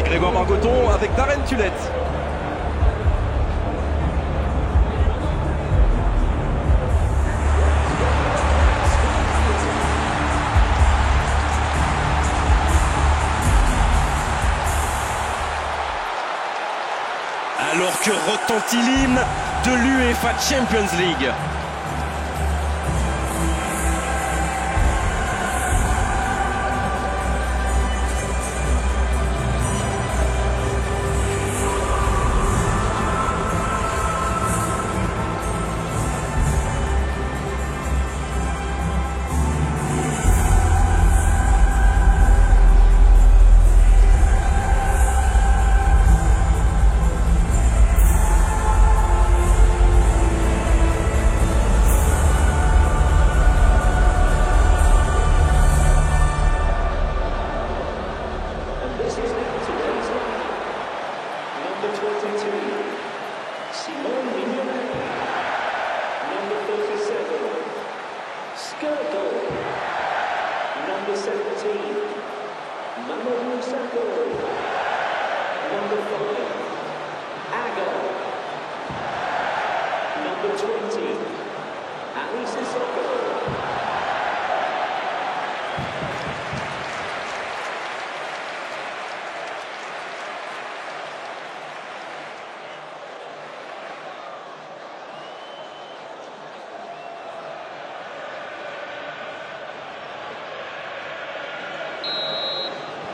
Grégoire Margoton avec Darren Tulette. Alors que retentit l'hymne de l'UEFA Champions League.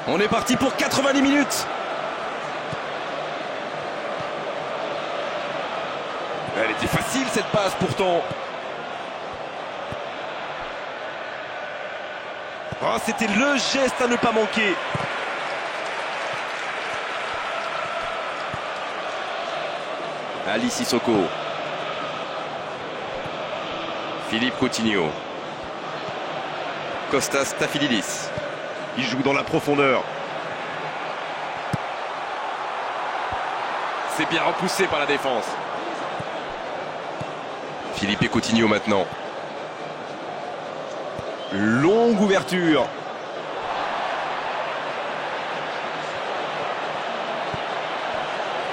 On est parti pour 90 minutes. Elle était facile cette passe pourtant. Oh, c'était le geste à ne pas manquer. Ali Sissoko. Philippe Coutinho. Kostas Stafylidis. Il joue dans la profondeur. C'est bien repoussé par la défense. Philippe Coutinho maintenant. Longue ouverture.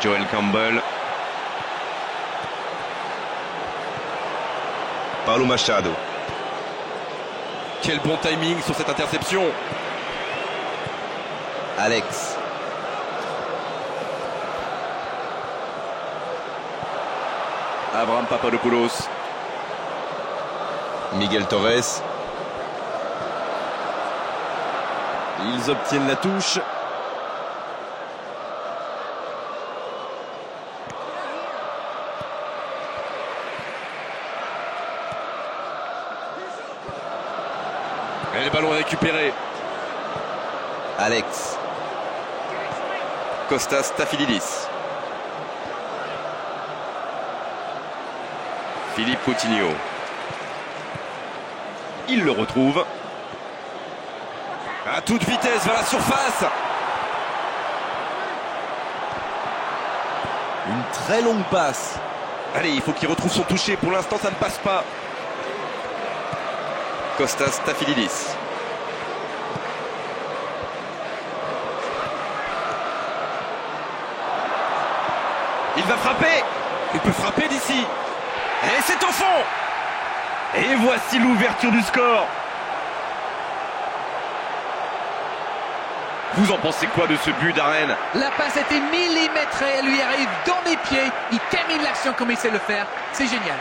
Joel Campbell. Paulo Machado. Quel bon timing sur cette interception. Alex. Abraham Papadopoulos. Miguel Torres. Ils obtiennent la touche. Et le ballon est récupéré. Alex. Kostas Stafylidis. Philippe Coutinho. Il le retrouve. À toute vitesse vers la surface. Une très longue passe. Allez, il faut qu'il retrouve son toucher. Pour l'instant, ça ne passe pas. Kostas Stafylidis. Il va frapper. Il peut frapper d'ici. Et c'est au fond. Et voici l'ouverture du score. Vous en pensez quoi de ce but, Darren? La passe était millimétrée, elle lui arrive dans les pieds. Il termine l'action comme il sait le faire. C'est génial.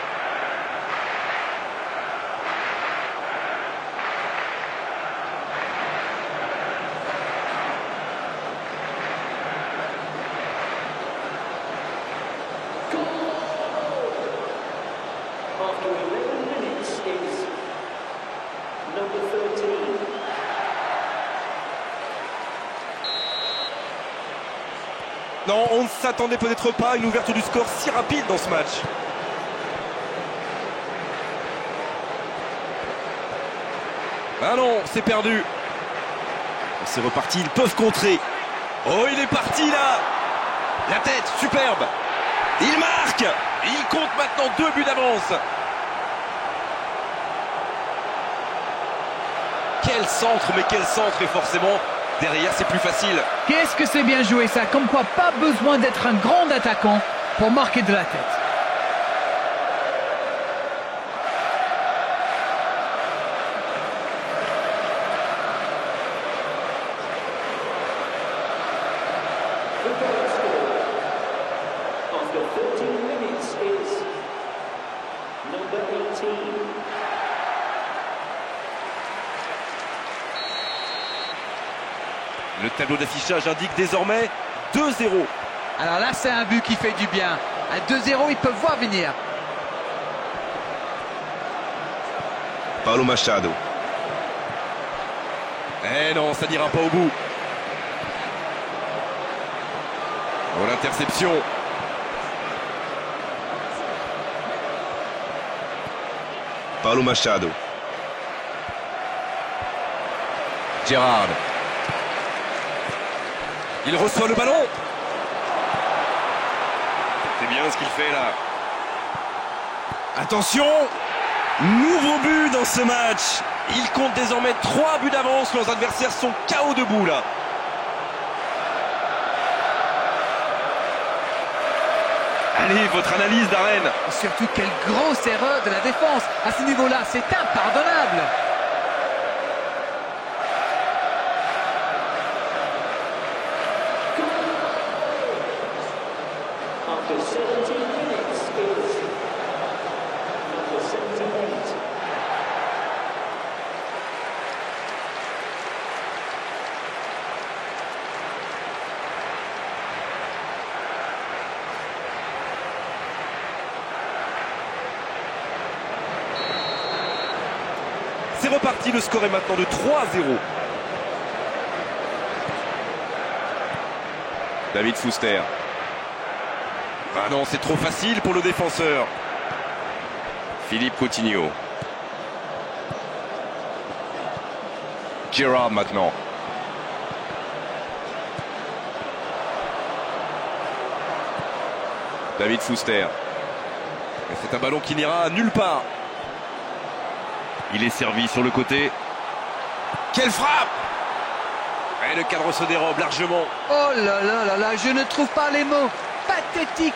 Non, on ne s'attendait peut-être pas à une ouverture du score si rapide dans ce match. Ah non, c'est perdu. C'est reparti, ils peuvent contrer. Oh, il est parti là. La tête, superbe. Il marque. Il compte maintenant 2 buts d'avance. Quel centre, mais quel centre. Et forcément, Derrière, c'est plus facile. Qu'est-ce que c'est bien joué ça, comme quoi pas besoin d'être un grand attaquant pour marquer de la tête. After 14 minutes is number 18. Le tableau d'affichage indique désormais 2-0. Alors là, c'est un but qui fait du bien. À 2-0, ils peuvent voir venir. Paulo Machado. Eh non, ça n'ira pas au bout. Oh, l'interception. Paulo Machado. Gérard. Il reçoit le ballon. C'est bien ce qu'il fait là. Attention. Nouveau but dans ce match. Il compte désormais 3 buts d'avance. Leurs adversaires sont KO debout là. Allez, votre analyse d'Arène. Et surtout, quelle grosse erreur de la défense. À ce niveau-là, c'est impardonnable. After 17 minutes is number 78. C'est reparti, le score est maintenant de 3-0. David Fuster. Ah non, c'est trop facile pour le défenseur. Philippe Coutinho. Gérard maintenant. David Fuster. C'est un ballon qui n'ira nulle part. Il est servi sur le côté. Quelle frappe! Et le cadre se dérobe largement. Oh là là là là, je ne trouve pas les mots. Pathétique.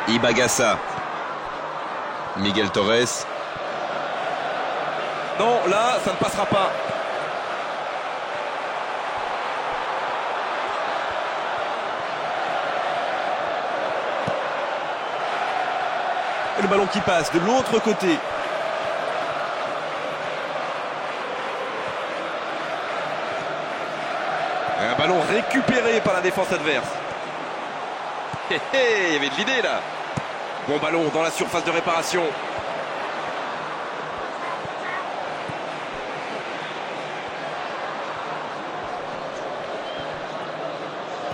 Ibagassa. Miguel Torres. Non, là, ça ne passera pas. Et le ballon qui passe de l'autre côté. Et un ballon récupéré par la défense adverse. Il y avait de l'idée là. Bon ballon dans la surface de réparation.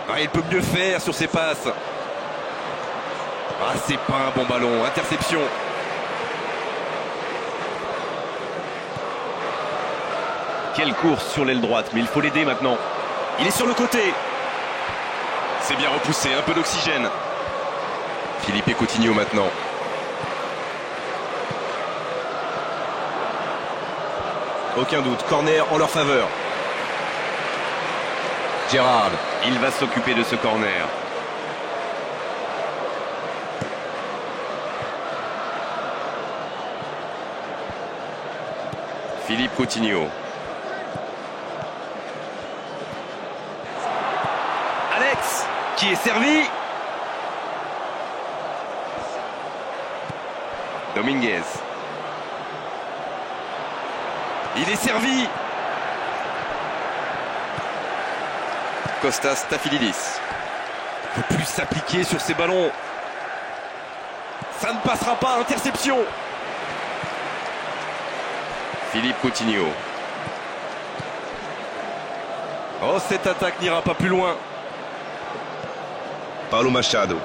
Ah, il peut mieux faire sur ses passes. Ah, c'est pas un bon ballon. Interception. Quelle course sur l'aile droite, mais il faut l'aider maintenant. Il est sur le côté. C'est bien repoussé, un peu d'oxygène. Philippe Coutinho maintenant. Aucun doute, corner en leur faveur. Gérard, il va s'occuper de ce corner. Philippe Coutinho. Alex, qui est servi. Dominguez. Il est servi. Kostas Stafylidis. Il ne peut plus s'appliquer sur ces ballons. Ça ne passera pas, interception. Philippe Coutinho. Oh, cette attaque n'ira pas plus loin. Paulo Machado.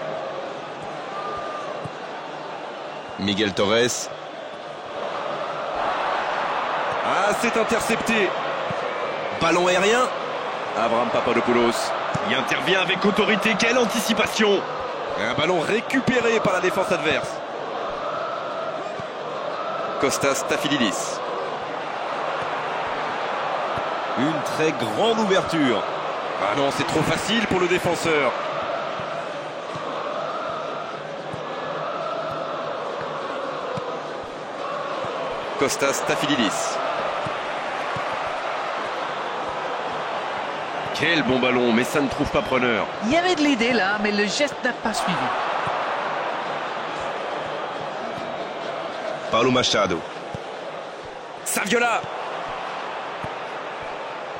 Miguel Torres. Ah, c'est intercepté. Ballon aérien. Avram Papadopoulos. Il intervient avec autorité. Quelle anticipation! Un ballon récupéré par la défense adverse. Kostas Stafylidis. Une très grande ouverture. Ah non, c'est trop facile pour le défenseur. Kostas Stafylidis. Quel bon ballon, mais ça ne trouve pas preneur. Il y avait de l'idée là, mais le geste n'a pas suivi. Paulo Machado. Saviola.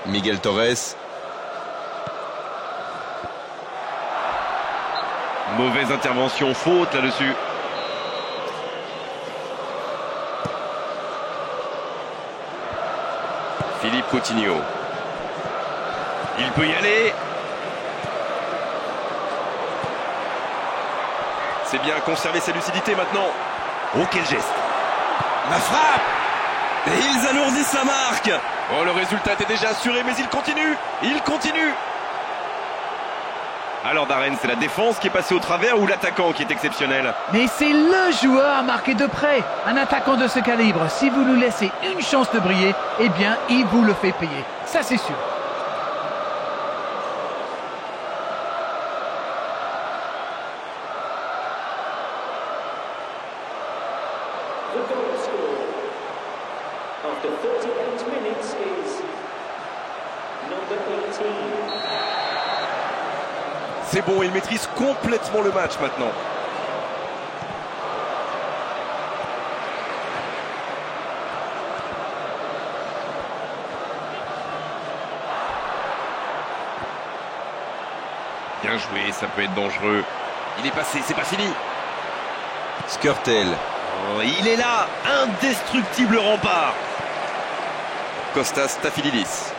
Miguel Torres. Mauvaise intervention, faute là-dessus. Philippe Coutinho. Il peut y aller. C'est bien conserver sa lucidité maintenant. Oh, quel geste! La frappe! Et ils alourdissent la marque. Oh, le résultat était déjà assuré, mais il continue. Il continue. Alors Darren, c'est la défense qui est passée au travers ou l'attaquant qui est exceptionnel? Mais c'est le joueur à marquer de près. Un attaquant de ce calibre, si vous nous laissez une chance de briller, eh bien, il vous le fait payer. Ça, c'est sûr. The goal scorer after 38 minutes is number 18. C'est bon, il maîtrise complètement le match maintenant. Bien joué, ça peut être dangereux. Il est passé, c'est pas fini. Skrtel. Oh, il est là, indestructible rempart. Kostas Stafylidis.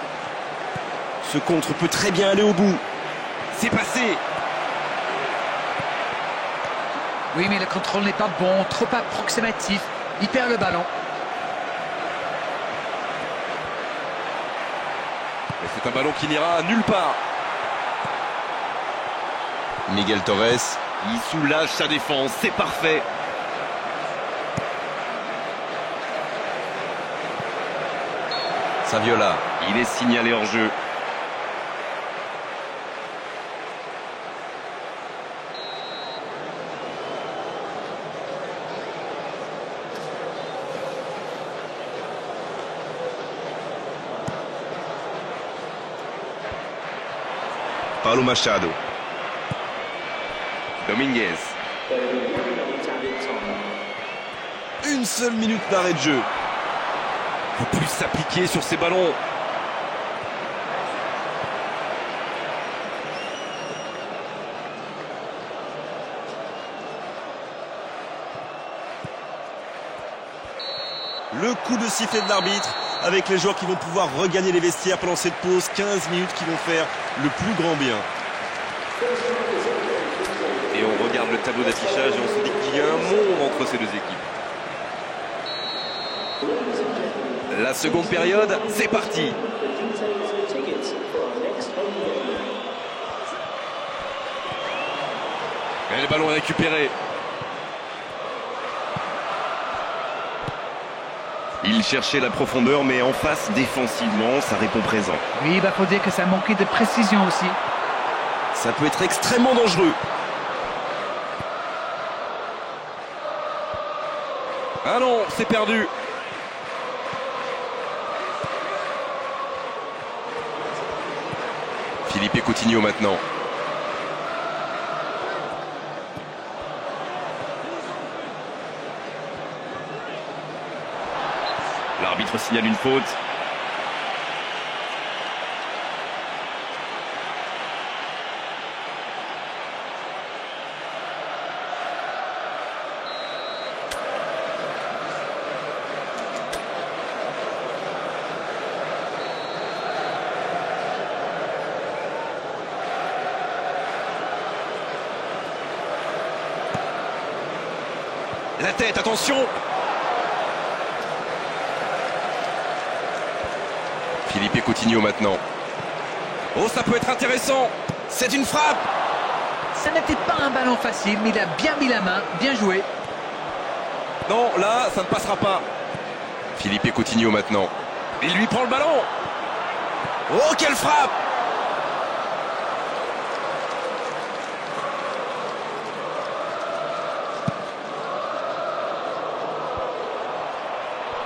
Ce contre peut très bien aller au bout. C'est passé. Oui, mais le contrôle n'est pas bon, trop approximatif. Il perd le ballon. Et c'est un ballon qui n'ira nulle part. Miguel Torres. Il soulage sa défense, c'est parfait. Saviola. Il est signalé hors jeu. Paulo Machado. Dominguez. There will be 1 minute added time. Une seule minute d'arrêt de jeu. Faut plus s'appliquer sur ces ballons. Le coup de sifflet de l'arbitre avec les joueurs qui vont pouvoir regagner les vestiaires pendant cette pause. 15 minutes qui vont faire le plus grand bien. Et on regarde le tableau d'affichage et on se dit qu'il y a un monde entre ces deux équipes. La seconde période, c'est parti. The details and tickets for our next home game. Et le ballon est récupéré. Il cherchait la profondeur, mais en face, défensivement, ça répond présent. Oui, il faut dire que ça manquait de précision aussi. Ça peut être extrêmement dangereux. Ah non, c'est perdu. Philippe Coutinho maintenant. L'arbitre signale une faute. La tête, attention! Philippe Coutinho maintenant. Oh, ça peut être intéressant. C'est une frappe. Ça n'était pas un ballon facile, mais il a bien mis la main, bien joué. Non, là, ça ne passera pas. Philippe Coutinho maintenant. Il lui prend le ballon. Oh, quelle frappe!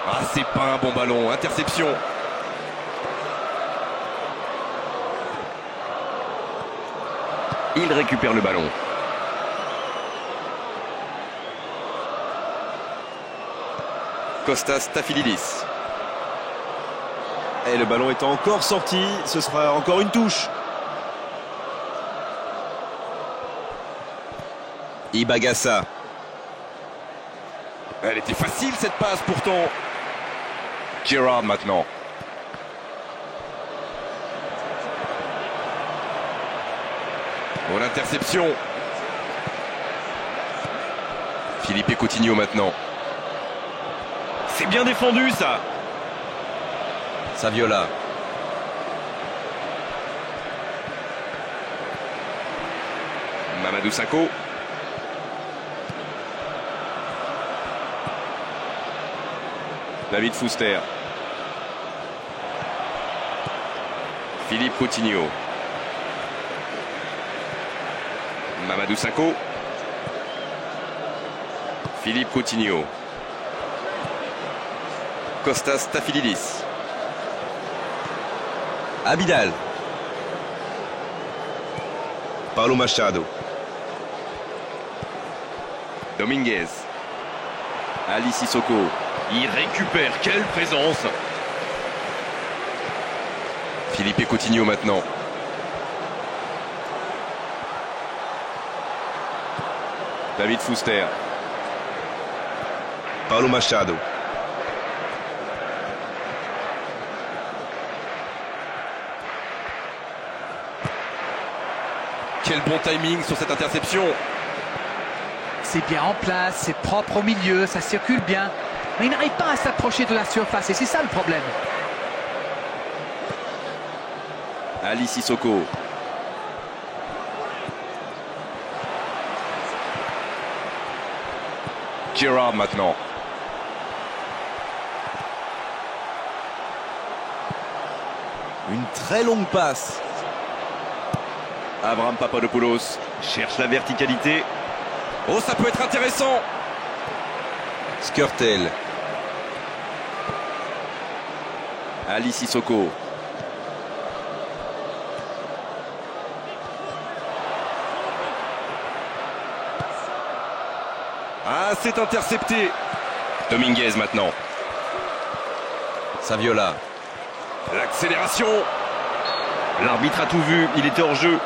Ah, c'est pas un bon ballon. Interception. Il récupère le ballon. Kostas Tafilidis. Et le ballon est encore sorti, ce sera encore une touche. Ibagassa. Elle était facile cette passe pourtant. Gerrard maintenant. Bon, l'interception. Philippe Coutinho maintenant. C'est bien défendu ça. Saviola. Mamadou Sakho. David Fuster. Philippe Coutinho. Mamadou Sakho. Philippe Coutinho. Kostas Tafilidis. Abidal. Paulo Machado. Dominguez. Ali Sissoko. Il récupère, quelle présence! Philippe Coutinho maintenant. David Fuster. Paulo Machado. Quel bon timing sur cette interception. C'est bien en place, c'est propre au milieu, ça circule bien. Mais il n'arrive pas à s'approcher de la surface et c'est ça le problème. Ali Sissoko. Gerrard maintenant. Une très longue passe. Abraham Papadopoulos cherche la verticalité. Oh, ça peut être intéressant. Skrtel. Ali Sissoko. Ah, c'est intercepté. Dominguez maintenant. Saviola. L'accélération. L'arbitre a tout vu, il était hors jeu.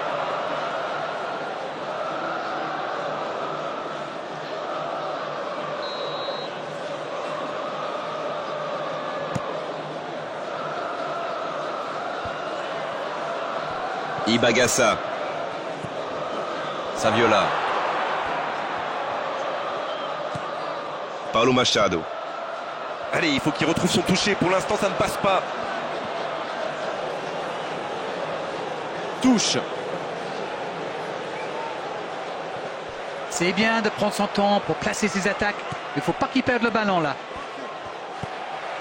Ibagassa. Saviola. Paulo Machado. Allez, il faut qu'il retrouve son toucher. Pour l'instant, ça ne passe pas. Touche. C'est bien de prendre son temps pour placer ses attaques. Il ne faut pas qu'il perde le ballon là.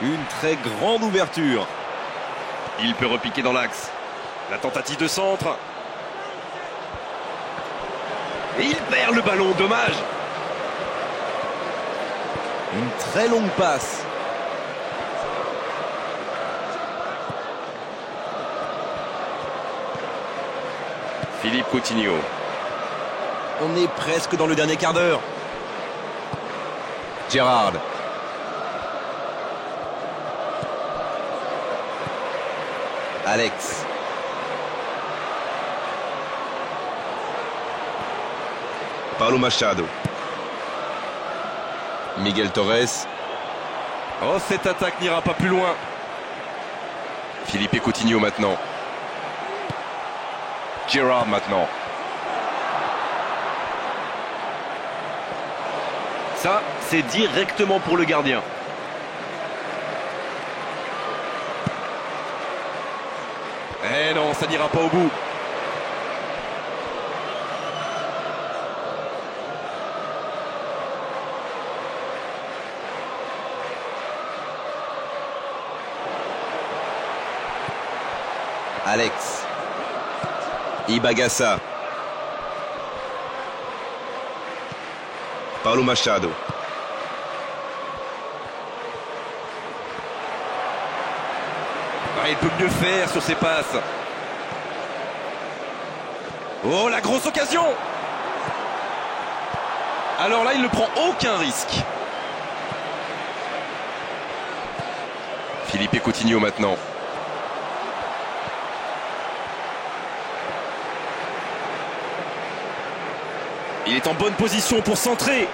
Une très grande ouverture. Il peut repiquer dans l'axe. La tentative de centre. Et il perd le ballon, dommage. Une très longue passe. Philippe Coutinho. On est presque dans le dernier quart d'heure. Gerrard. Alex. Paulo Machado. Miguel Torres. Oh, cette attaque n'ira pas plus loin. Philippe Coutinho maintenant. Gerrard maintenant. Ça, c'est directement pour le gardien. Eh non, ça n'ira pas au bout. Alex. Ibagassa. Paulo Machado. Ah, il peut mieux faire sur ses passes. Oh, la grosse occasion! Alors là, il ne prend aucun risque. Philippe Coutinho maintenant. Il est en bonne position pour centrer.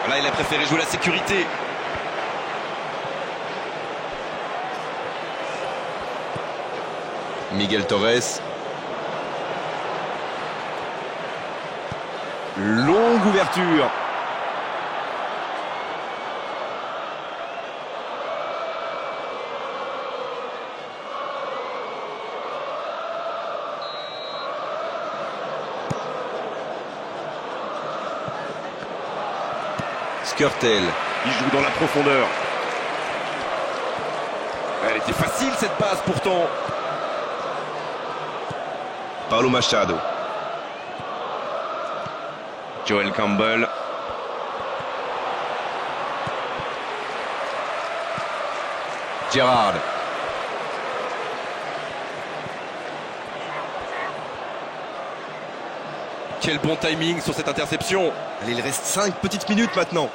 Là, il a préféré jouer la sécurité. Miguel Torres. Longue ouverture. Skrtel. Il joue dans la profondeur. Elle était facile cette passe pourtant. Paulo Machado. Joel Campbell. Gerrard. Quel bon timing sur cette interception. Allez, il reste 5 petites minutes maintenant.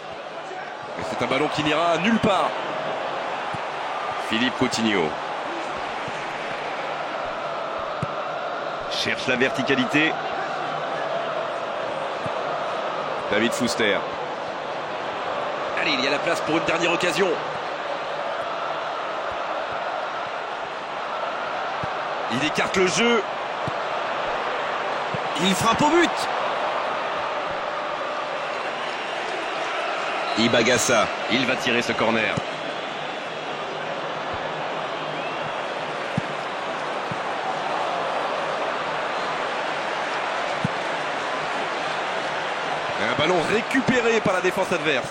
Et c'est un ballon qui n'ira nulle part. Philippe Coutinho. Cherche la verticalité. David Fuster. Allez, il y a la place pour une dernière occasion. Il écarte le jeu. Il frappe au but. Ibagassa. Il va tirer ce corner. Un ballon récupéré par la défense adverse.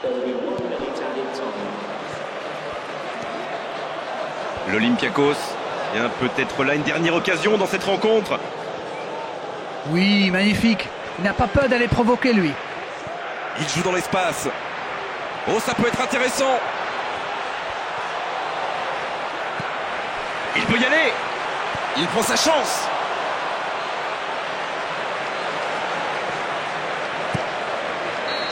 There will be 1 minute added time. L'Olympiakos. Il y a peut-être là une dernière occasion dans cette rencontre. Oui, magnifique. Il n'a pas peur d'aller provoquer, lui. Il joue dans l'espace. Oh, ça peut être intéressant. Il peut y aller. Il prend sa chance.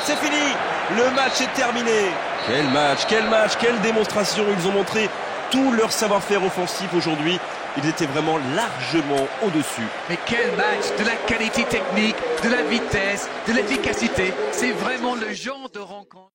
C'est fini. Le match est terminé. Quelle démonstration. Ils ont montré tout leur savoir-faire offensif aujourd'hui. Ils étaient vraiment largement au-dessus. Mais quel match! De la qualité technique, de la vitesse, de l'efficacité. C'est vraiment le genre de rencontre.